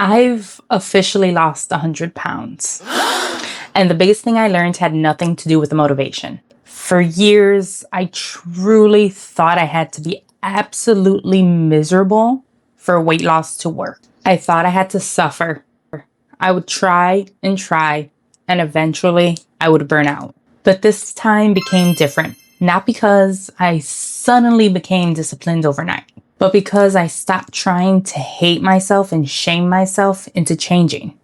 I've officially lost 100 pounds. And the biggest thing I learned had nothing to do with the motivation. For years, I truly thought I had to be absolutely miserable for weight loss to work. I thought I had to suffer. I would try, and eventually I would burn out. But this time became different. Not because I suddenly became disciplined overnight, but because I stopped trying to hate myself and shame myself into changing.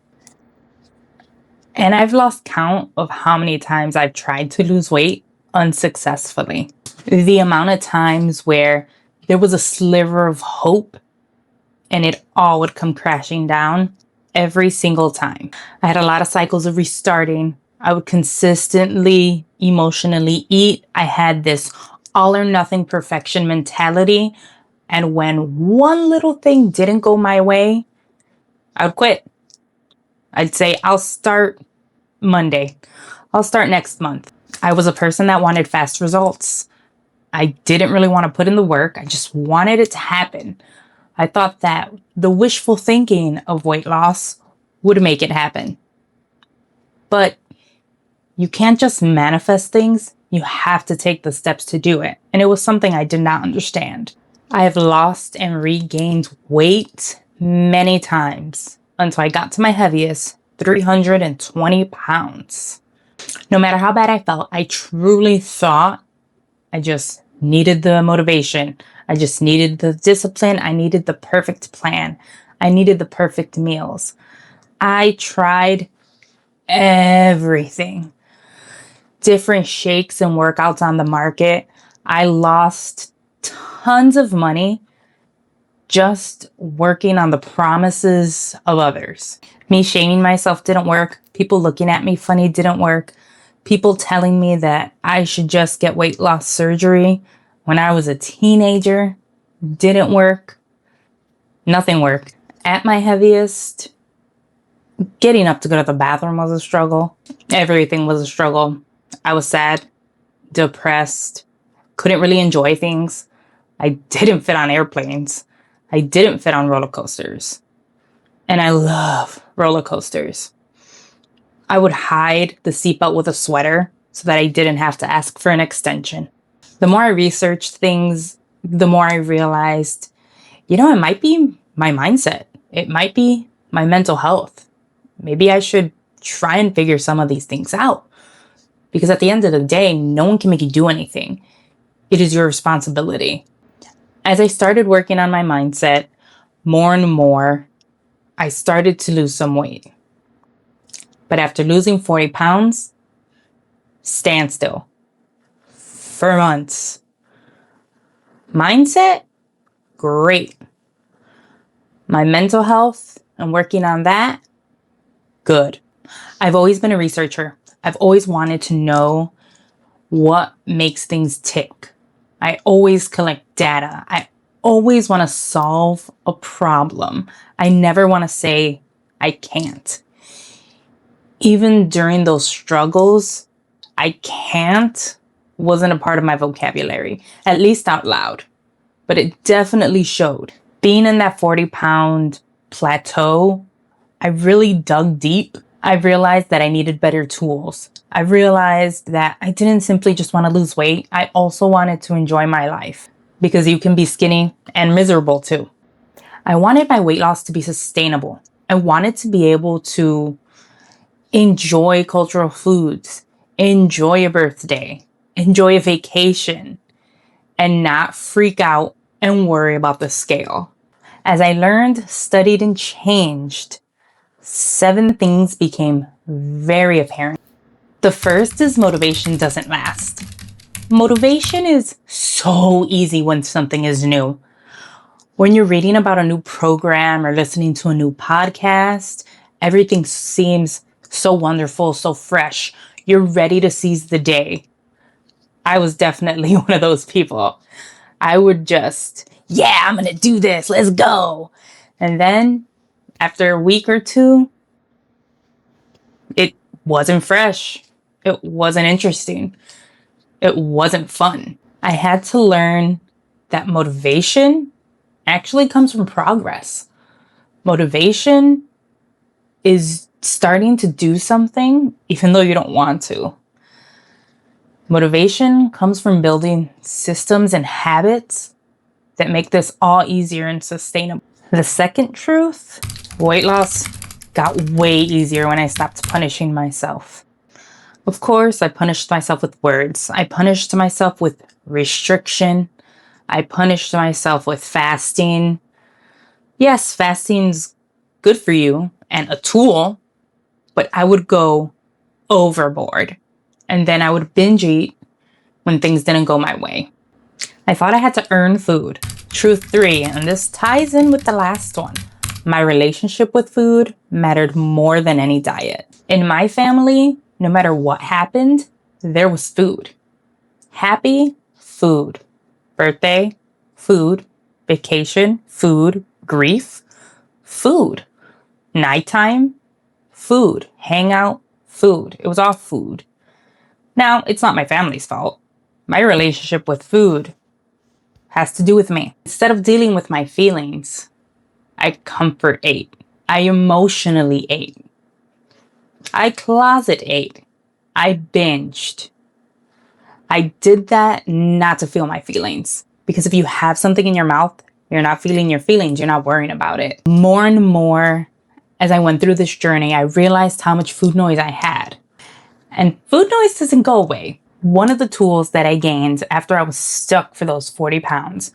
And I've lost count of how many times I've tried to lose weight unsuccessfully. The amount of times where there was a sliver of hope and it all would come crashing down every single time. I had a lot of cycles of restarting. I would consistently emotionally eat. I had this all or nothing perfection mentality. And when one little thing didn't go my way, I would quit. I'd say, I'll start Monday. I'll start next month. I was a person that wanted fast results. I didn't really want to put in the work. I just wanted it to happen. I thought that the wishful thinking of weight loss would make it happen. But you can't just manifest things. You have to take the steps to do it. And it was something I did not understand. I have lost and regained weight many times until I got to my heaviest, 320 pounds. No matter how bad I felt, I truly thought I just needed the motivation. I just needed the discipline. I needed the perfect plan. I needed the perfect meals. I tried everything. Different shakes and workouts on the market. I lost tons of money just working on the promises of others. Me shaming myself didn't work. People looking at me funny didn't work. People telling me that I should just get weight loss surgery when I was a teenager didn't work. Nothing worked. At my heaviest, getting up to go to the bathroom was a struggle. Everything was a struggle. I was sad, depressed, couldn't really enjoy things. I didn't fit on airplanes. I didn't fit on roller coasters. And I love roller coasters. I would hide the seatbelt with a sweater so that I didn't have to ask for an extension. The more I researched things, the more I realized, it might be my mindset. It might be my mental health. Maybe I should try and figure some of these things out. Because at the end of the day, no one can make you do anything. It is your responsibility. As I started working on my mindset more and more, I started to lose some weight. But after losing 40 pounds, standstill for months. Mindset, great. My mental health and working on that, good. I've always been a researcher. I've always wanted to know what makes things tick. I always collect data. I always want to solve a problem. I never want to say I can't. Even during those struggles, I can't wasn't a part of my vocabulary, at least out loud. But it definitely showed. Being in that 40-pound plateau, I really dug deep. I realized that I needed better tools. I realized that I didn't simply just want to lose weight. I also wanted to enjoy my life, because you can be skinny and miserable too. I wanted my weight loss to be sustainable. I wanted to be able to enjoy cultural foods, enjoy a birthday, enjoy a vacation, and not freak out and worry about the scale. As I learned, studied, and changed, 7 things became very apparent. The first is motivation doesn't last. Motivation is so easy when something is new. When you're reading about a new program or listening to a new podcast, everything seems so wonderful, so fresh. You're ready to seize the day. I was definitely one of those people. I would just, I'm going to do this. Let's go. And then after a week or two, it wasn't fresh. It wasn't interesting. It wasn't fun. I had to learn that motivation actually comes from progress. Motivation is starting to do something even though you don't want to. Motivation comes from building systems and habits that make this all easier and sustainable. The second truth, weight loss got way easier when I stopped punishing myself. Of course, I punished myself with words. I punished myself with restriction. I punished myself with fasting. Yes, fasting's good for you and a tool, but I would go overboard. And then I would binge eat when things didn't go my way. I thought I had to earn food. Truth 3, and this ties in with the last one. My relationship with food mattered more than any diet. In my family, no matter what happened, there was food. Happy, food. Birthday, food. Vacation, food. Grief, food. Nighttime, food. Hangout, food. It was all food. Now, it's not my family's fault. My relationship with food has to do with me. Instead of dealing with my feelings, I comfort ate. I emotionally ate. I closet ate. I binged. I did that not to feel my feelings. Because if you have something in your mouth, you're not feeling your feelings, you're not worrying about it. More and more, as I went through this journey, I realized how much food noise I had. And food noise doesn't go away. One of the tools that I gained after I was stuck for those 40 pounds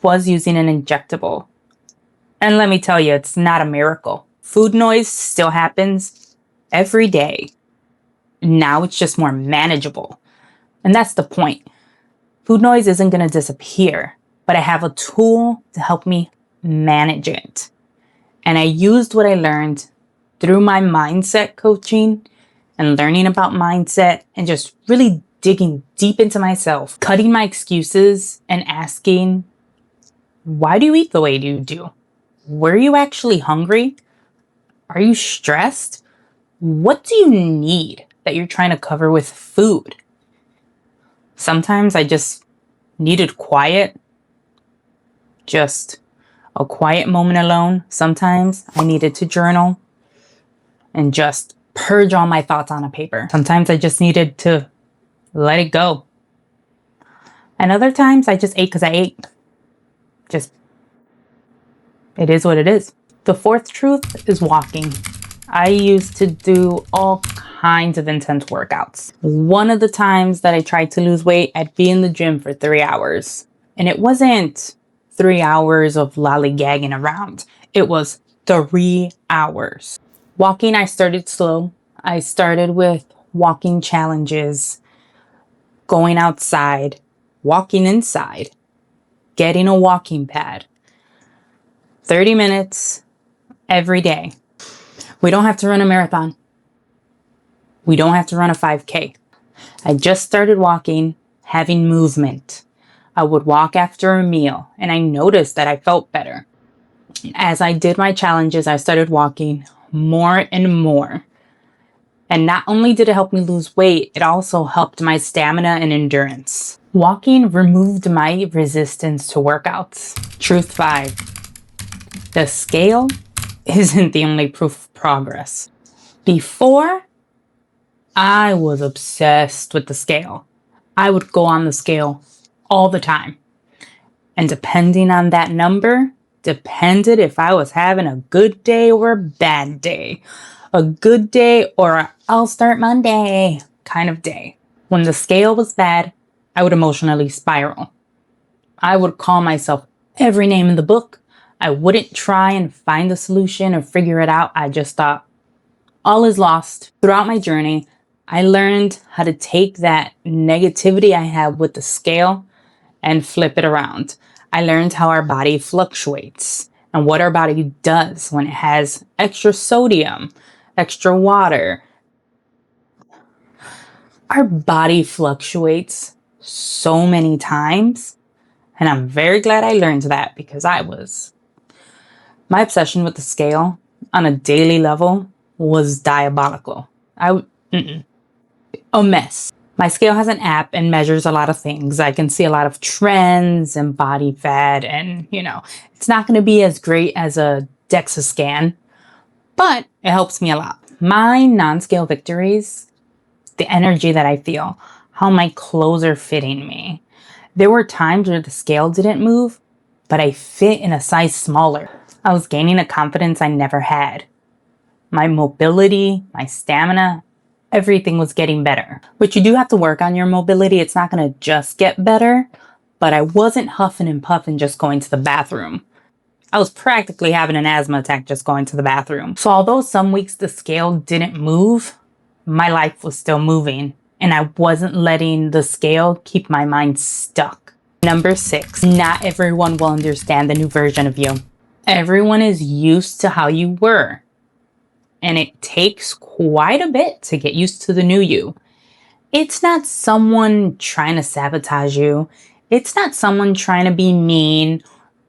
was using an injectable. And let me tell you, it's not a miracle. Food noise still happens every day. Now it's just more manageable. And that's the point. Food noise isn't going to disappear, but I have a tool to help me manage it. And I used what I learned through my mindset coaching and learning about mindset and just really digging deep into myself, cutting my excuses and asking, why do you eat the way you do? Were you actually hungry? Are you stressed? What do you need that you're trying to cover with food? Sometimes I just needed quiet, just a quiet moment alone. Sometimes I needed to journal and just purge all my thoughts on a paper. Sometimes I just needed to let it go. And other times I just ate because I ate. Just, it is what it is. The fourth truth is walking. I used to do all kinds of intense workouts. One of the times that I tried to lose weight, I'd be in the gym for 3 hours. And it wasn't 3 hours of lollygagging around. It was 3 hours. Walking, I started slow. I started with walking challenges, going outside, walking inside, getting a walking pad. 30 minutes every day. We don't have to run a marathon. We don't have to run a 5K. I just started walking, having movement. I would walk after a meal, and I noticed that I felt better. As I did my challenges, I started walking more and more. And not only did it help me lose weight, it also helped my stamina and endurance. Walking removed my resistance to workouts. Truth 5. The scale isn't the only proof of progress. Before, I was obsessed with the scale. I would go on the scale all the time. And depending on that number, depended if I was having a good day or a bad day. A good day or a I'll start Monday kind of day. When the scale was bad, I would emotionally spiral. I would call myself every name in the book. I wouldn't try and find the solution or figure it out. I just thought, all is lost. Throughout my journey, I learned how to take that negativity I had with the scale and flip it around. I learned how our body fluctuates and what our body does when it has extra sodium, extra water. Our body fluctuates so many times, and I'm very glad I learned that because my obsession with the scale on a daily level was diabolical. A mess. My scale has an app and measures a lot of things. I can see a lot of trends and body fat and, it's not going to be as great as a DEXA scan, but it helps me a lot. My non-scale victories, the energy that I feel, how my clothes are fitting me. There were times where the scale didn't move, but I fit in a size smaller. I was gaining a confidence I never had. My mobility, my stamina, everything was getting better. But you do have to work on your mobility. It's not going to just get better, but I wasn't huffing and puffing just going to the bathroom. I was practically having an asthma attack just going to the bathroom. So although some weeks the scale didn't move, my life was still moving, and I wasn't letting the scale keep my mind stuck. Number 6, not everyone will understand the new version of you. Everyone is used to how you were, and it takes quite a bit to get used to the new you. It's not someone trying to sabotage you. It's not someone trying to be mean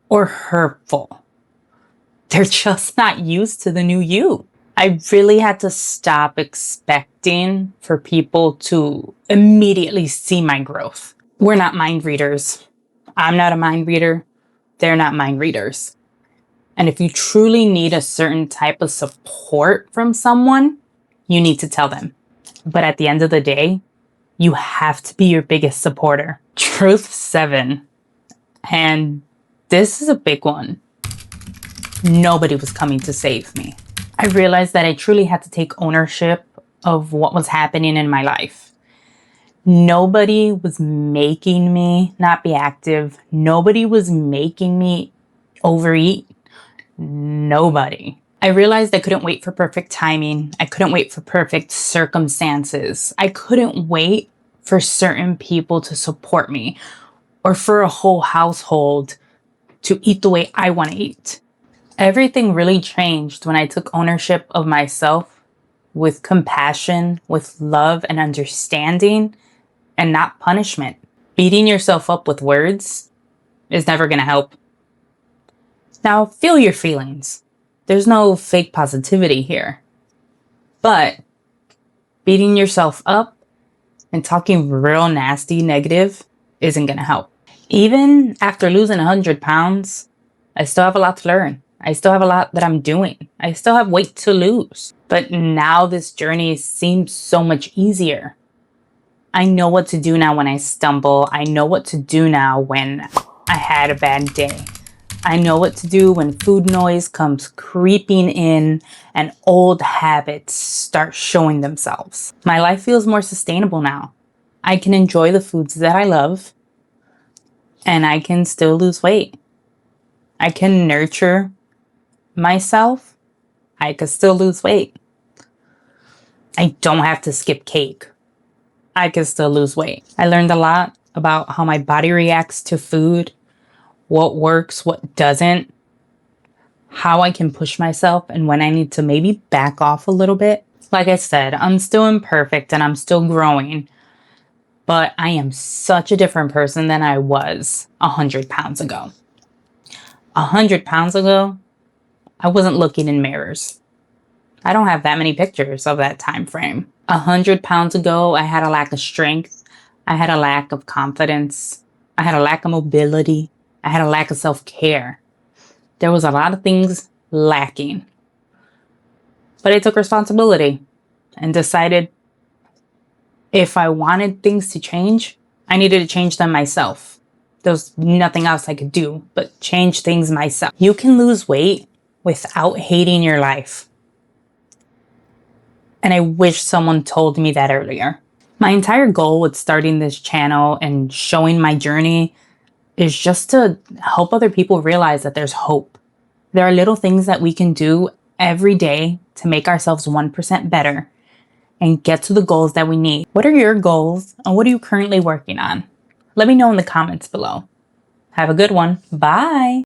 or hurtful. They're just not used to the new you. I really had to stop expecting for people to immediately see my growth. We're not mind readers. I'm not a mind reader. They're not mind readers. And if you truly need a certain type of support from someone, you need to tell them. But at the end of the day, you have to be your biggest supporter. Truth 7. And this is a big one. Nobody was coming to save me. I realized that I truly had to take ownership of what was happening in my life. Nobody was making me not be active. Nobody was making me overeat. Nobody. I realized I couldn't wait for perfect timing. I couldn't wait for perfect circumstances. I couldn't wait for certain people to support me or for a whole household to eat the way I want to eat. Everything really changed when I took ownership of myself with compassion, with love and understanding, and not punishment. Beating yourself up with words is never going to help. Now, feel your feelings. There's no fake positivity here. But beating yourself up and talking real nasty negative isn't going to help. Even after losing 100 pounds, I still have a lot to learn. I still have a lot that I'm doing. I still have weight to lose. But now this journey seems so much easier. I know what to do now when I stumble. I know what to do now when I had a bad day. I know what to do when food noise comes creeping in and old habits start showing themselves. My life feels more sustainable now. I can enjoy the foods that I love, and I can still lose weight. I can nurture myself. I could still lose weight. I don't have to skip cake. I can still lose weight. I learned a lot about how my body reacts to food, what works, what doesn't, how I can push myself, and when I need to maybe back off a little bit. Like I said, I'm still imperfect and I'm still growing, but I am such a different person than I was 100 pounds ago. 100 pounds ago, I wasn't looking in mirrors. I don't have that many pictures of that time frame. 100 pounds ago, I had a lack of strength. I had a lack of confidence. I had a lack of mobility. I had a lack of self-care. There was a lot of things lacking. But I took responsibility and decided if I wanted things to change, I needed to change them myself. There was nothing else I could do but change things myself. You can lose weight without hating your life. And I wish someone told me that earlier. My entire goal with starting this channel and showing my journey is just to help other people realize that there's hope. There are little things that we can do every day to make ourselves 1% better and get to the goals that we need. What are your goals and what are you currently working on? Let me know in the comments below. Have a good one. Bye.